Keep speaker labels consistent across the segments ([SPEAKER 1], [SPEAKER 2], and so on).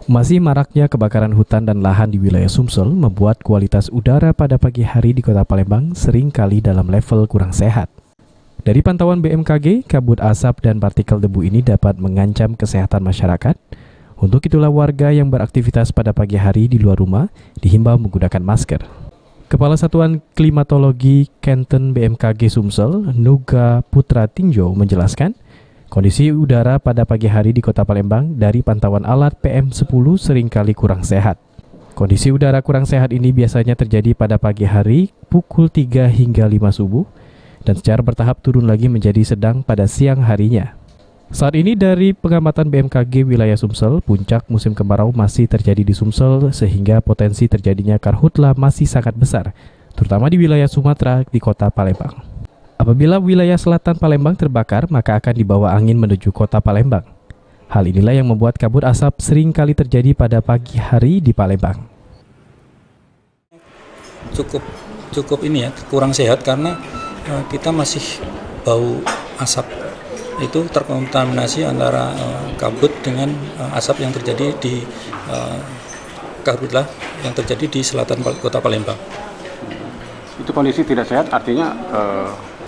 [SPEAKER 1] Masih maraknya kebakaran hutan dan lahan di wilayah Sumsel membuat kualitas udara pada pagi hari di Kota Palembang seringkali dalam level kurang sehat. Dari pantauan BMKG, kabut asap dan partikel debu ini dapat mengancam kesehatan masyarakat. Untuk itulah warga yang beraktivitas pada pagi hari di luar rumah dihimbau menggunakan masker. Kepala Satuan Klimatologi Kenten BMKG Sumsel, Nuga Putra Tinjo menjelaskan, kondisi udara pada pagi hari di Kota Palembang dari pantauan alat PM10 seringkali kurang sehat. Kondisi udara kurang sehat ini biasanya terjadi pada pagi hari pukul 3 hingga 5 subuh dan secara bertahap turun lagi menjadi sedang pada siang harinya. Saat ini dari pengamatan BMKG wilayah Sumsel, puncak musim kemarau masih terjadi di Sumsel sehingga potensi terjadinya karhutla masih sangat besar, terutama di wilayah Sumatera di Kota Palembang. Apabila wilayah selatan Palembang terbakar, maka akan dibawa angin menuju Kota Palembang. Hal inilah yang membuat kabut asap sering kali terjadi pada pagi hari di Palembang.
[SPEAKER 2] Cukup ini ya, kurang sehat karena kita masih bau asap. Itu terkontaminasi antara kabut dengan asap yang terjadi di karhutla yang terjadi di selatan Kota Palembang.
[SPEAKER 3] Itu kondisi tidak sehat artinya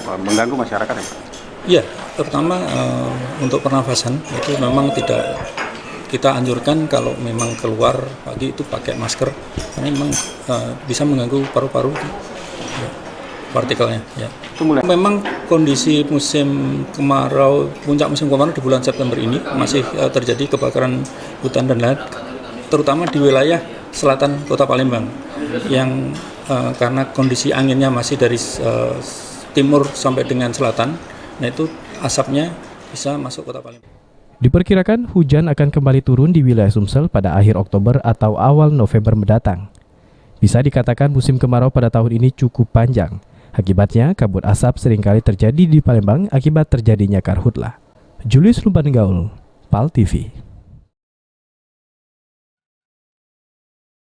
[SPEAKER 3] mengganggu masyarakat ya Pak?
[SPEAKER 2] Iya, terutama untuk pernafasan itu memang tidak kita anjurkan kalau memang keluar pagi itu pakai masker karena memang bisa mengganggu paru-paru ya, partikelnya. Ya. Memang kondisi musim kemarau, puncak musim kemarau di bulan September ini masih terjadi kebakaran hutan dan lahan, terutama di wilayah selatan Kota Palembang yang karena kondisi anginnya masih dari timur sampai dengan selatan, nah itu asapnya bisa masuk Kota Palembang.
[SPEAKER 1] Diperkirakan hujan akan kembali turun di wilayah Sumsel pada akhir Oktober atau awal November mendatang. Bisa dikatakan musim kemarau pada tahun ini cukup panjang. Akibatnya, kabut asap seringkali terjadi di Palembang akibat terjadinya karhutla. Julius Lumban Gaul, PAL TV.